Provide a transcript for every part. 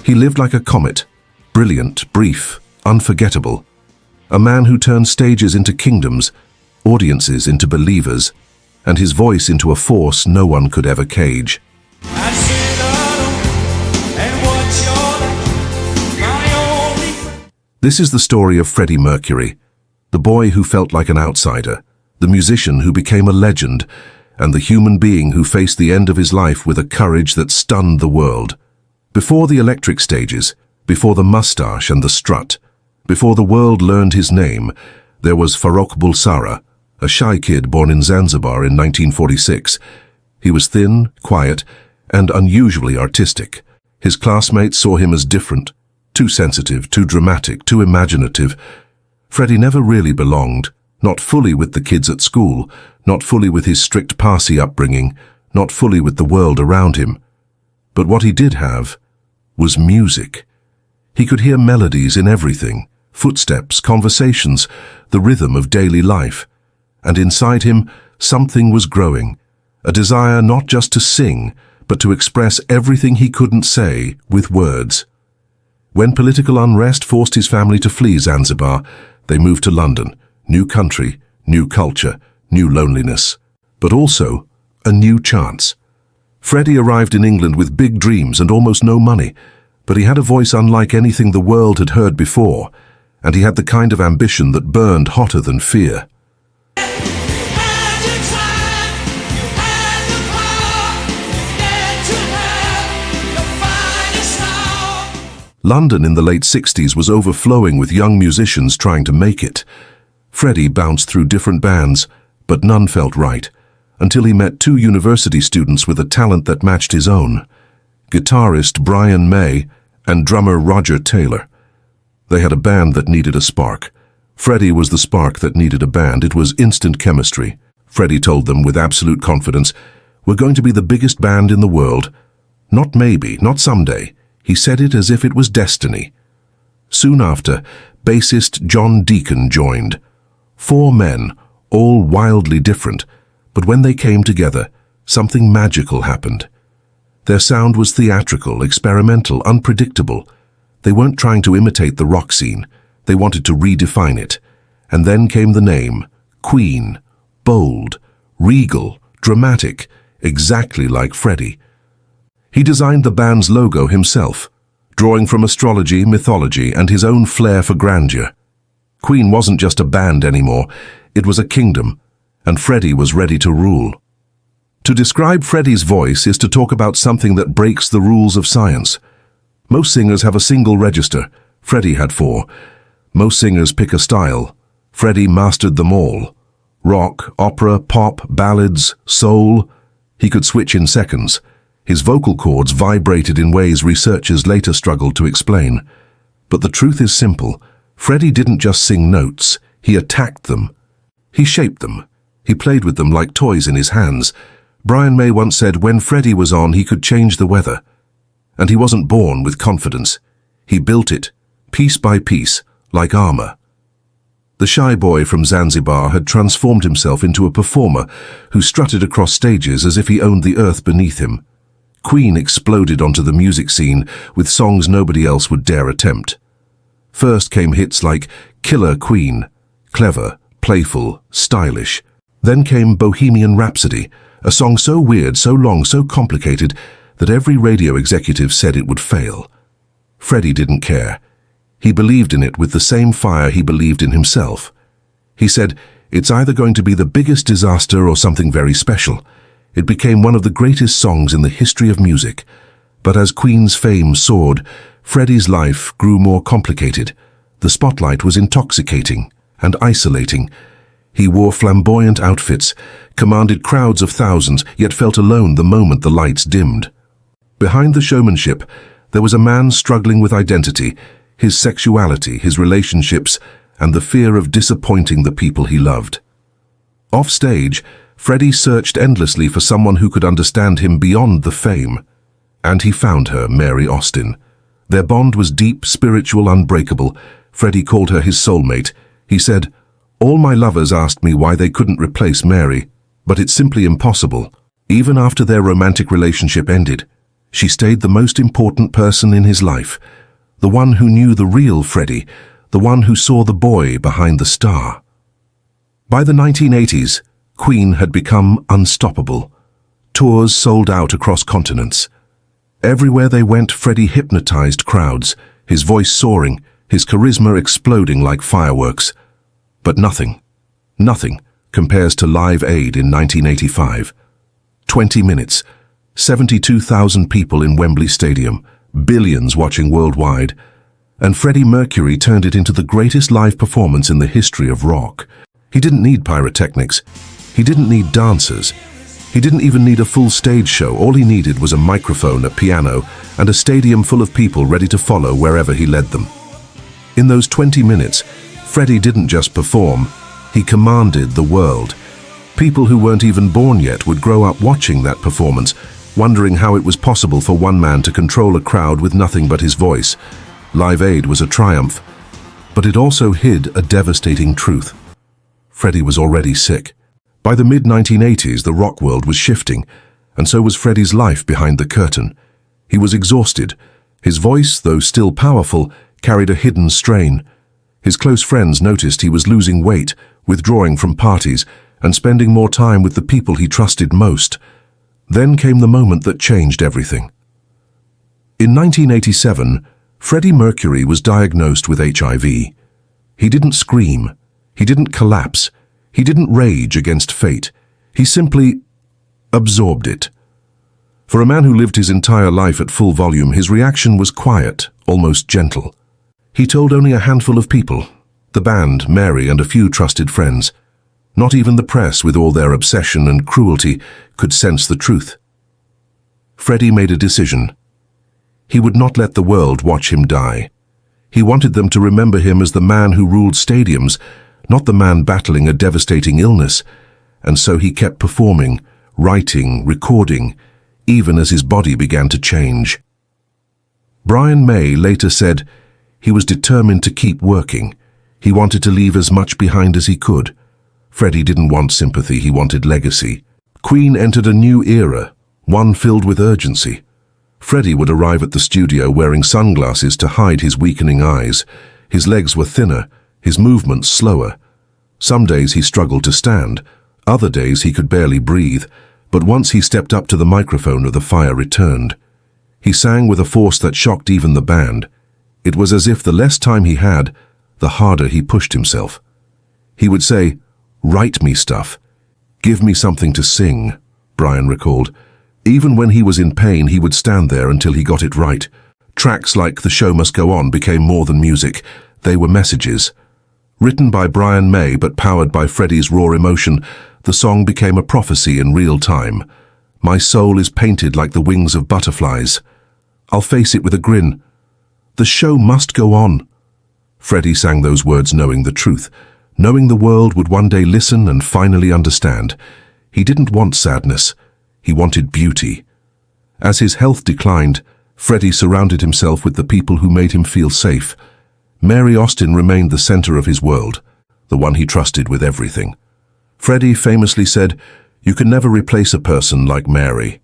He lived like a comet, brilliant, brief, unforgettable. A man who turned stages into kingdoms, audiences into believers, and his voice into a force no one could ever cage. This is the story of Freddie Mercury, the boy who felt like an outsider, the musician who became a legend, and the human being who faced the end of his life with a courage that stunned the world. Before the electric stages, before the mustache and the strut, before the world learned his name, there was Farrokh Bulsara, a shy kid born in Zanzibar in 1946. He was thin, quiet, and unusually artistic. His classmates saw him as different, too sensitive, too dramatic, too imaginative. Freddie never really belonged, not fully with the kids at school, not fully with his strict Parsi upbringing, not fully with the world around him. But what he did have was music. He could hear melodies in everything, footsteps, conversations, the rhythm of daily life. And inside him, something was growing, a desire not just to sing, but to express everything he couldn't say with words. When political unrest forced his family to flee Zanzibar, they moved to London. New country, new culture, new loneliness, but also a new chance. Freddie arrived in England with big dreams and almost no money, but he had a voice unlike anything the world had heard before, and he had the kind of ambition that burned hotter than fear. London in the late 60s was overflowing with young musicians trying to make it. Freddie bounced through different bands, but none felt right, until he met two university students with a talent that matched his own, guitarist Brian May and drummer Roger Taylor. They had a band that needed a spark. Freddie was the spark that needed a band. It was instant chemistry. Freddie told them with absolute confidence, "We're going to be the biggest band in the world. Not maybe, not someday." He said it as if it was destiny. Soon after, bassist John Deacon joined. 4 men, all wildly different, but when they came together, something magical happened. Their sound was theatrical, experimental, unpredictable. They weren't trying to imitate the rock scene. They wanted to redefine it. And then came the name, Queen, bold, regal, dramatic, exactly like Freddie. He designed the band's logo himself, drawing from astrology, mythology, and his own flair for grandeur. Queen wasn't just a band anymore, it was a kingdom, and Freddie was ready to rule. To describe Freddie's voice is to talk about something that breaks the rules of science. Most singers have a single register. Freddie had 4. Most singers pick a style. Freddie mastered them all. Rock, opera, pop, ballads, soul. He could switch in seconds. His vocal cords vibrated in ways researchers later struggled to explain. But the truth is simple. Freddie didn't just sing notes, he attacked them. He shaped them. He played with them like toys in his hands. Brian May once said when Freddie was on, he could change the weather. And he wasn't born with confidence. He built it, piece by piece, like armor. The shy boy from Zanzibar had transformed himself into a performer who strutted across stages as if he owned the earth beneath him. Queen exploded onto the music scene with songs nobody else would dare attempt. First came hits like Killer Queen, clever, playful, stylish. Then came Bohemian Rhapsody, a song so weird, so long, so complicated that every radio executive said it would fail. Freddie didn't care. He believed in it with the same fire he believed in himself. He said, "It's either going to be the biggest disaster or something very special." It became one of the greatest songs in the history of music. But as Queen's fame soared, Freddie's life grew more complicated. The spotlight was intoxicating and isolating. He wore flamboyant outfits, commanded crowds of thousands, yet felt alone the moment the lights dimmed. Behind the showmanship, there was a man struggling with identity, his sexuality, his relationships, and the fear of disappointing the people he loved. Off stage, Freddie searched endlessly for someone who could understand him beyond the fame. And he found her, Mary Austin. Their bond was deep, spiritual, unbreakable. Freddie called her his soulmate. He said, "All my lovers asked me why they couldn't replace Mary, but it's simply impossible." Even after their romantic relationship ended, She stayed the most important person in his life, the one who knew the real Freddie, the one who saw the boy behind the star. By the 1980s, Queen had become unstoppable. Tours sold out across continents. Everywhere they went, Freddie hypnotized crowds, his voice soaring, his charisma exploding like fireworks. But nothing compares to Live Aid in 1985. 20 minutes, 72,000 people in Wembley Stadium, billions watching worldwide, and Freddie Mercury turned it into the greatest live performance in the history of rock. He didn't need pyrotechnics. He didn't need dancers. He didn't even need a full stage show. All he needed was a microphone, a piano, and a stadium full of people ready to follow wherever he led them. In those 20 minutes, Freddie didn't just perform, he commanded the world. People who weren't even born yet would grow up watching that performance, wondering how it was possible for one man to control a crowd with nothing but his voice. Live Aid was a triumph, but it also hid a devastating truth. Freddie was already sick. By the mid-1980s, the rock world was shifting, and so was Freddie's life behind the curtain. He was exhausted. His voice, though still powerful, carried a hidden strain. His close friends noticed he was losing weight, withdrawing from parties, and spending more time with the people he trusted most. Then came the moment that changed everything. In 1987, Freddie Mercury was diagnosed with HIV. He didn't scream. He didn't collapse. He didn't rage against fate. He simply absorbed it. For a man who lived his entire life at full volume, his reaction was quiet, almost gentle. He told only a handful of people, the band, Mary, and a few trusted friends. Not even the press, with all their obsession and cruelty, could sense the truth. Freddie made a decision. He would not let the world watch him die. He wanted them to remember him as the man who ruled stadiums, not the man battling a devastating illness. And so he kept performing, writing, recording, even as his body began to change. Brian May later said he was determined to keep working. He wanted to leave as much behind as he could. Freddie didn't want sympathy, he wanted legacy. Queen entered a new era, one filled with urgency. Freddie would arrive at the studio wearing sunglasses to hide his weakening eyes. His legs were thinner, his movements slower. Some days he struggled to stand, other days he could barely breathe, but once he stepped up to the microphone, the fire returned. He sang with a force that shocked even the band. It was as if the less time he had, the harder he pushed himself. He would say, "Write me stuff. Give me something to sing," Brian recalled. Even when he was in pain, he would stand there until he got it right. Tracks like "The Show Must Go On" became more than music. They were messages. Written by Brian May but powered by Freddie's raw emotion, the song became a prophecy in real time. "My soul is painted like the wings of butterflies. I'll face it with a grin. The show must go on." Freddie sang those words knowing the truth, knowing the world would one day listen and finally understand. He didn't want sadness. He wanted beauty. As his health declined, Freddie surrounded himself with the people who made him feel safe. Mary Austin remained the center of his world, the one he trusted with everything. Freddie famously said, "You can never replace a person like Mary."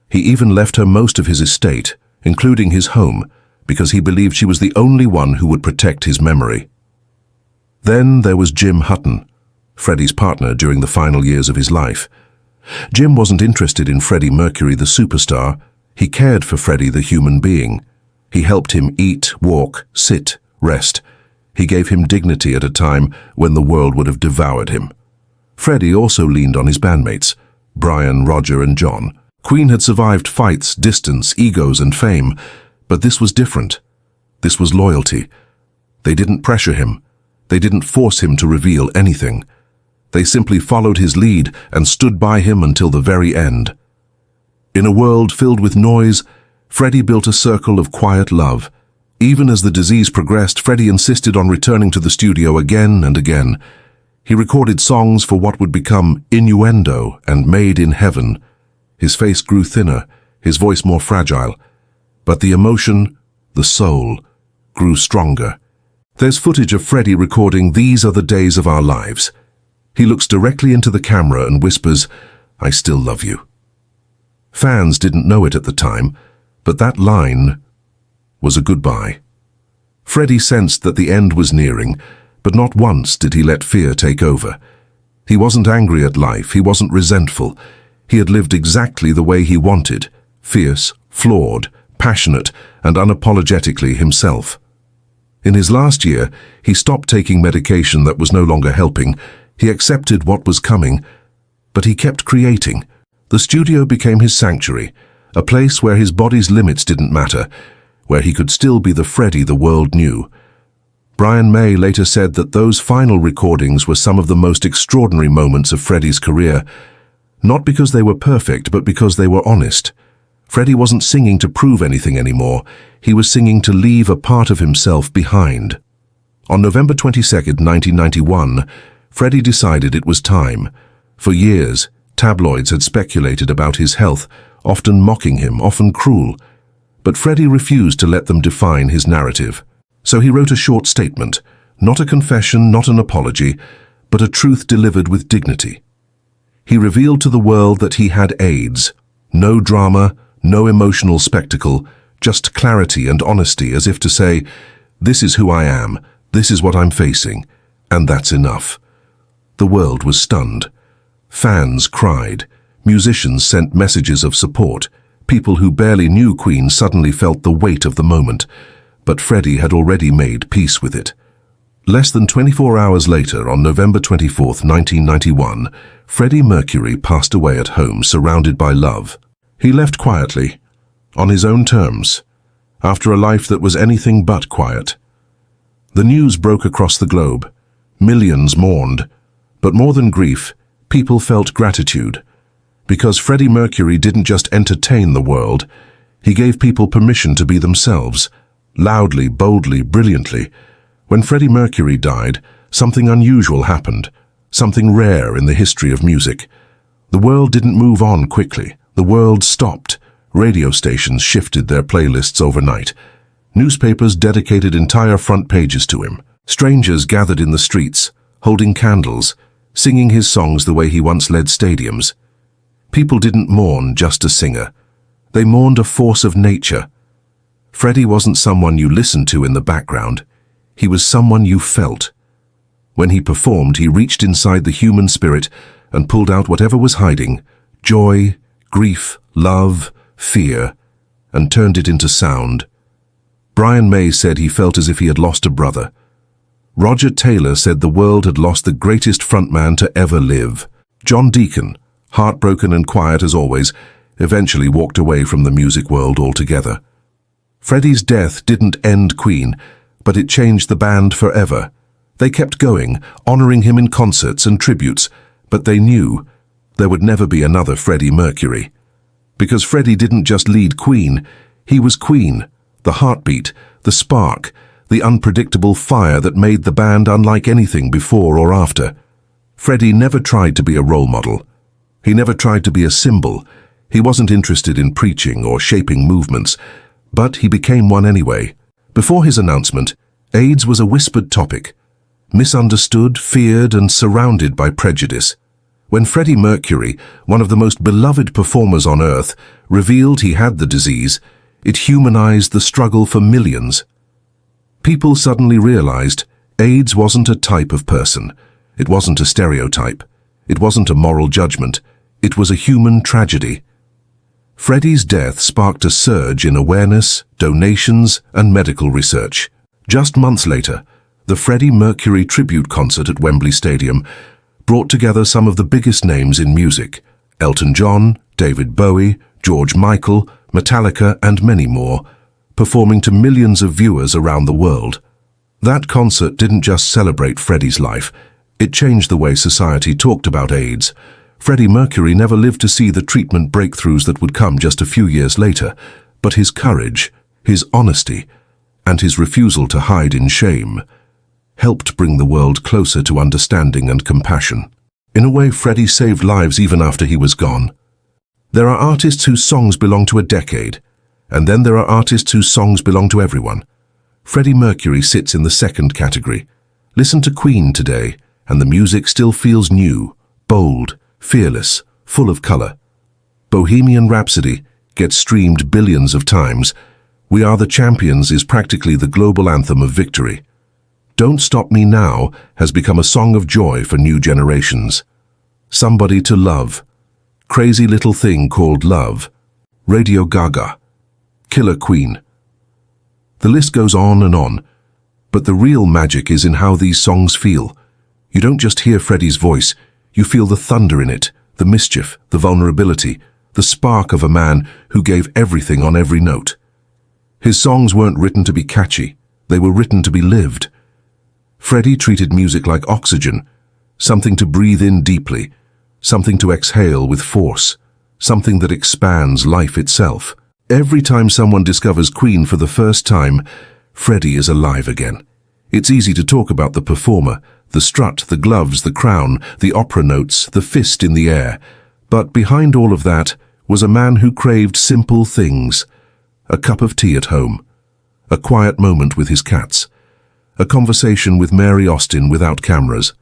He even left her most of his estate, including his home, because he believed she was the only one who would protect his memory. Then there was Jim Hutton, Freddie's partner during the final years of his life. Jim wasn't interested in Freddie Mercury, the superstar. He cared for Freddie, the human being. He helped him eat, walk, sit, rest. He gave him dignity at a time when the world would have devoured him. Freddie also leaned on his bandmates, Brian, Roger, and John. Queen had survived fights, distance, egos, and fame, but this was different. This was loyalty. They didn't pressure him. They didn't force him to reveal anything. They simply followed his lead and stood by him until the very end. In a world filled with noise, Freddie built a circle of quiet love. Even as the disease progressed, Freddie insisted on returning to the studio again and again. He recorded songs for what would become Innuendo and Made in Heaven. His face grew thinner, his voice more fragile. But the emotion, the soul, grew stronger. There's footage of Freddie recording "These Are the Days of Our Lives." He looks directly into the camera and whispers, "I still love you." Fans didn't know it at the time, But that line was a goodbye. Freddie sensed that the end was nearing, but not once did he let fear take over. He wasn't angry at life, he wasn't resentful. He had lived exactly the way he wanted, fierce, flawed, passionate, and unapologetically himself. In his last year, he stopped taking medication that was no longer helping. He accepted what was coming, but he kept creating. The studio became his sanctuary, a place where his body's limits didn't matter, where he could still be the Freddie the world knew. Brian May later said that those final recordings were some of the most extraordinary moments of Freddie's career, not because they were perfect, but because they were honest. Freddie wasn't singing to prove anything anymore. He was singing to leave a part of himself behind. On November 22, 1991, Freddie decided it was time. For years, tabloids had speculated about his health, often mocking him, often cruel. But Freddie refused to let them define his narrative. So he wrote a short statement, not a confession, not an apology, but a truth delivered with dignity. He revealed to the world that he had AIDS. No drama, no emotional spectacle, just clarity and honesty, as if to say, this is who I am, this is what I'm facing, and that's enough. The world was stunned. Fans cried. Musicians sent messages of support. People who barely knew Queen suddenly felt the weight of the moment, but Freddie had already made peace with it. Less than 24 hours later, on November 24, 1991, Freddie Mercury passed away at home, surrounded by love. He left quietly, on his own terms, after a life that was anything but quiet. The news broke across the globe. Millions mourned, but more than grief, people felt gratitude. Because Freddie Mercury didn't just entertain the world, he gave people permission to be themselves, loudly, boldly, brilliantly. When Freddie Mercury died, something unusual happened, something rare in the history of music. The world didn't move on quickly. The world stopped. Radio stations shifted their playlists overnight. Newspapers dedicated entire front pages to him. Strangers gathered in the streets, holding candles, singing his songs the way he once led stadiums. People didn't mourn just a singer. They mourned a force of nature. Freddie wasn't someone you listened to in the background. He was someone you felt. When he performed, he reached inside the human spirit and pulled out whatever was hiding, joy, grief, love, fear, and turned it into sound. Brian May said he felt as if he had lost a brother. Roger Taylor said the world had lost the greatest frontman to ever live. John Deacon, heartbroken and quiet as always, eventually walked away from the music world altogether. Freddie's death didn't end Queen, but it changed the band forever. They kept going, honoring him in concerts and tributes, but they knew there would never be another Freddie Mercury. Because Freddie didn't just lead Queen, he was Queen, the heartbeat, the spark, the unpredictable fire that made the band unlike anything before or after. Freddie never tried to be a role model. He never tried to be a symbol. He wasn't interested in preaching or shaping movements, but he became one anyway. Before his announcement, AIDS was a whispered topic, misunderstood, feared, and surrounded by prejudice. When Freddie Mercury, one of the most beloved performers on earth, revealed he had the disease, it humanized the struggle for millions. People suddenly realized AIDS wasn't a type of person. It wasn't a stereotype. It wasn't a moral judgment. It was a human tragedy. Freddie's death sparked a surge in awareness, donations, and medical research. Just months later, the Freddie Mercury tribute concert at Wembley Stadium brought together some of the biggest names in music: Elton John, David Bowie, George Michael, Metallica, and many more, performing to millions of viewers around the world. That concert didn't just celebrate Freddie's life, it changed the way society talked about AIDS. Freddie Mercury never lived to see the treatment breakthroughs that would come just a few years later, but his courage, his honesty, and his refusal to hide in shame helped bring the world closer to understanding and compassion. In a way, Freddie saved lives even after he was gone. There are artists whose songs belong to a decade, and then there are artists whose songs belong to everyone. Freddie Mercury sits in the second category. Listen to Queen today, and the music still feels new, bold, fearless, full of color. Bohemian Rhapsody, gets streamed billions of times, We Are the Champions is practically the global anthem of victory. Don't Stop Me Now has become a song of joy for new generations. Somebody to Love, Crazy Little Thing Called Love, Radio Gaga, Killer Queen. The list goes on, but the real magic is in how these songs feel. You don't just hear Freddie's voice, you feel the thunder in it, the mischief, the vulnerability, the spark of a man who gave everything on every note. His songs weren't written to be catchy, they were written to be lived. Freddie treated music like oxygen, something to breathe in deeply, something to exhale with force, something that expands life itself. Every time someone discovers Queen for the first time, Freddie is alive again. It's easy to talk about the performer, the strut, the gloves, the crown, the opera notes, the fist in the air. But behind all of that was a man who craved simple things. A cup of tea at home, a quiet moment with his cats, a conversation with Mary Austin without cameras,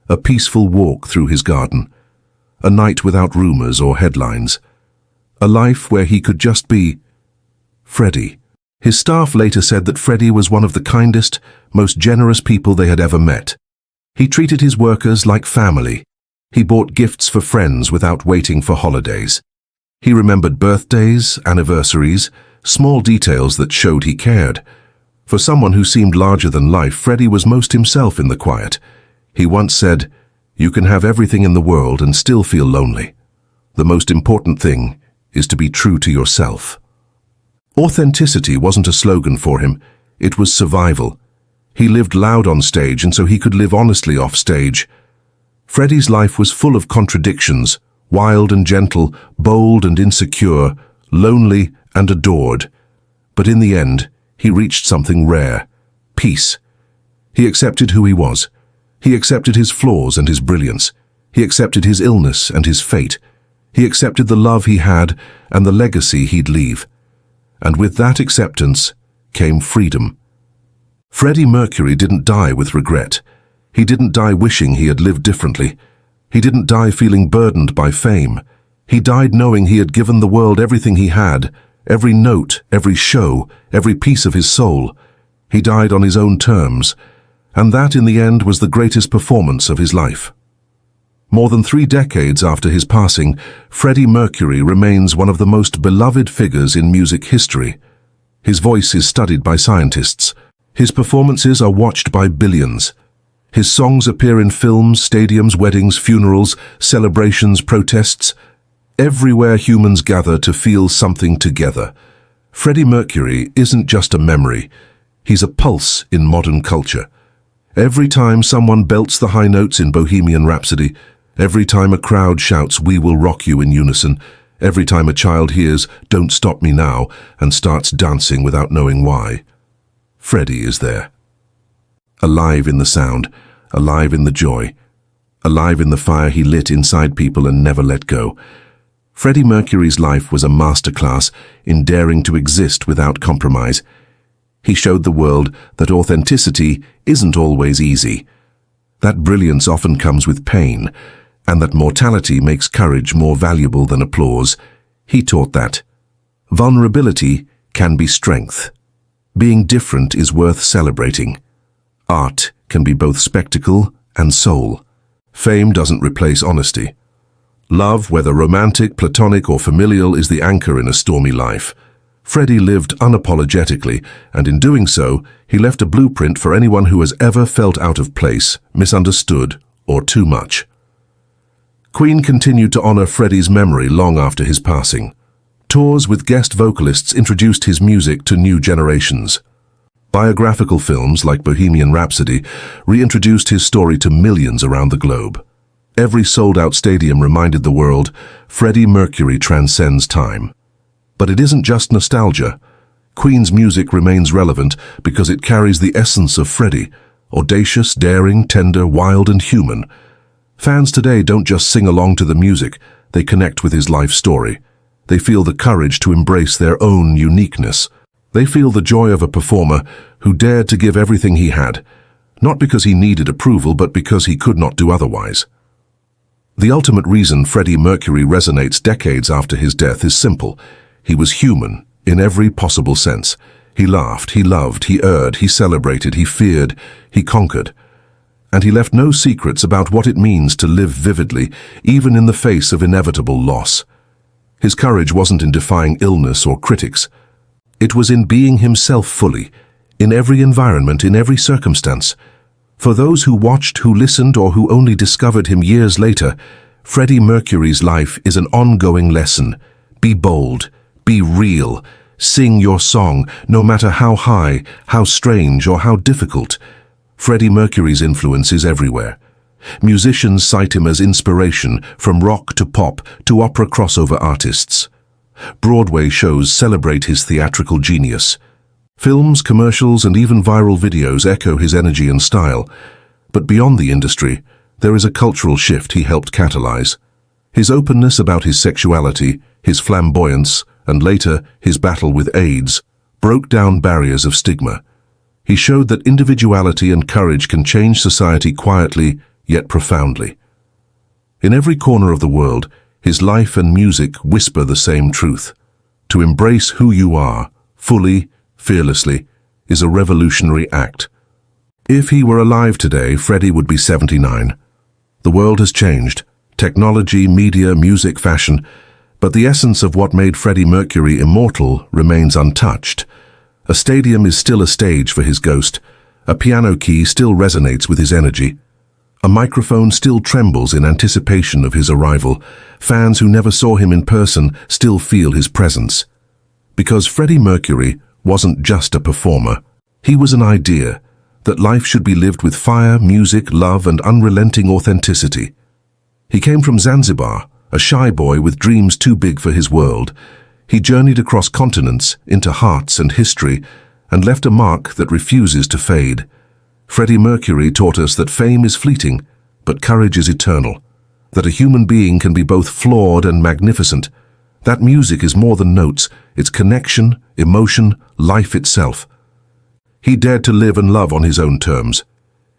a peaceful walk through his garden, a night without rumors or headlines, a life where he could just be Freddie. His staff later said that Freddie was one of the kindest, most generous people they had ever met. He treated his workers like family. He bought gifts for friends without waiting for holidays. He remembered birthdays, anniversaries, small details that showed he cared. For someone who seemed larger than life, Freddie was most himself in the quiet. He once said, "You can have everything in the world and still feel lonely. The most important thing is to be true to yourself." Authenticity wasn't a slogan for him, it was survival. He lived loud on stage and so he could live honestly off stage. Freddie's life was full of contradictions, wild and gentle, bold and insecure, lonely and adored. But in the end, he reached something rare, peace. He accepted who he was. He accepted his flaws and his brilliance. He accepted his illness and his fate. He accepted the love he had and the legacy he'd leave. And with that acceptance came freedom. Freddie Mercury didn't die with regret. He didn't die wishing he had lived differently. He didn't die feeling burdened by fame. He died knowing he had given the world everything he had, every note, every show, every piece of his soul. He died on his own terms, and that in the end was the greatest performance of his life. More than 3 decades after his passing, Freddie Mercury remains one of the most beloved figures in music history. His voice is studied by scientists. His performances are watched by billions. His songs appear in films, stadiums, weddings, funerals, celebrations, protests. Everywhere humans gather to feel something together. Freddie Mercury isn't just a memory. He's a pulse in modern culture. Every time someone belts the high notes in Bohemian Rhapsody, every time a crowd shouts, "We Will Rock You" in unison, every time a child hears "Don't Stop Me Now" and starts dancing without knowing why, Freddie is there. Alive in the sound, alive in the joy, alive in the fire he lit inside people and never let go. Freddie Mercury's life was a masterclass in daring to exist without compromise. He showed the world that authenticity isn't always easy, that brilliance often comes with pain, and that mortality makes courage more valuable than applause. He taught that vulnerability can be strength. Being different is worth celebrating. Art can be both spectacle and soul. Fame doesn't replace honesty. Love, whether romantic, platonic, or familial, is the anchor in a stormy life. Freddie lived unapologetically, and in doing so, he left a blueprint for anyone who has ever felt out of place, misunderstood, or too much. Queen continued to honor Freddie's memory long after his passing. Tours with guest vocalists introduced his music to new generations. Biographical films like Bohemian Rhapsody reintroduced his story to millions around the globe. Every sold-out stadium reminded the world, Freddie Mercury transcends time. But it isn't just nostalgia. Queen's music remains relevant because it carries the essence of Freddie, audacious, daring, tender, wild, and human. Fans today don't just sing along to the music, they connect with his life story. They feel the courage to embrace their own uniqueness. They feel the joy of a performer who dared to give everything he had, not because he needed approval, but because he could not do otherwise. The ultimate reason Freddie Mercury resonates decades after his death is simple. He was human, in every possible sense. He laughed, he loved, he erred, he celebrated, he feared, he conquered. And he left no secrets about what it means to live vividly, even in the face of inevitable loss. His courage wasn't in defying illness or critics. It was in being himself fully, in every environment, in every circumstance. For those who watched, who listened, or who only discovered him years later, Freddie Mercury's life is an ongoing lesson. Be bold, be real, sing your song, no matter how high, how strange, or how difficult. Freddie Mercury's influence is everywhere. Musicians cite him as inspiration, from rock to pop to opera crossover artists. Broadway shows celebrate his theatrical genius. Films, commercials, and even viral videos echo his energy and style. But beyond the industry, there is a cultural shift he helped catalyze. His openness about his sexuality, his flamboyance, and later his battle with AIDS, broke down barriers of stigma. He showed that individuality and courage can change society quietly, yet profoundly. In every corner of the world, his life and music whisper the same truth. To embrace who you are, fully, fearlessly, is a revolutionary act. If he were alive today, Freddie would be 79. The world has changed. Technology, media, music, fashion. But the essence of what made Freddie Mercury immortal remains untouched. A stadium is still a stage for his ghost. A piano key still resonates with his energy. A microphone still trembles in anticipation of his arrival. Fans who never saw him in person still feel his presence. Because Freddie Mercury wasn't just a performer. He was an idea that life should be lived with fire, music, love, and unrelenting authenticity. He came from Zanzibar, a shy boy with dreams too big for his world. He journeyed across continents, into hearts and history, and left a mark that refuses to fade. Freddie Mercury taught us that fame is fleeting, but courage is eternal. That a human being can be both flawed and magnificent. That music is more than notes, it's connection, emotion, life itself. He dared to live and love on his own terms.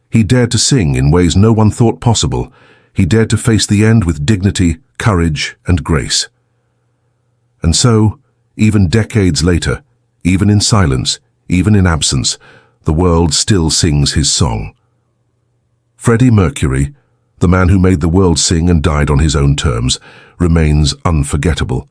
He dared to sing in ways no one thought possible. He dared to face the end with dignity, courage, and grace. And so, even decades later, even in silence, even in absence, the world still sings his song. Freddie Mercury, the man who made the world sing and died on his own terms, remains unforgettable.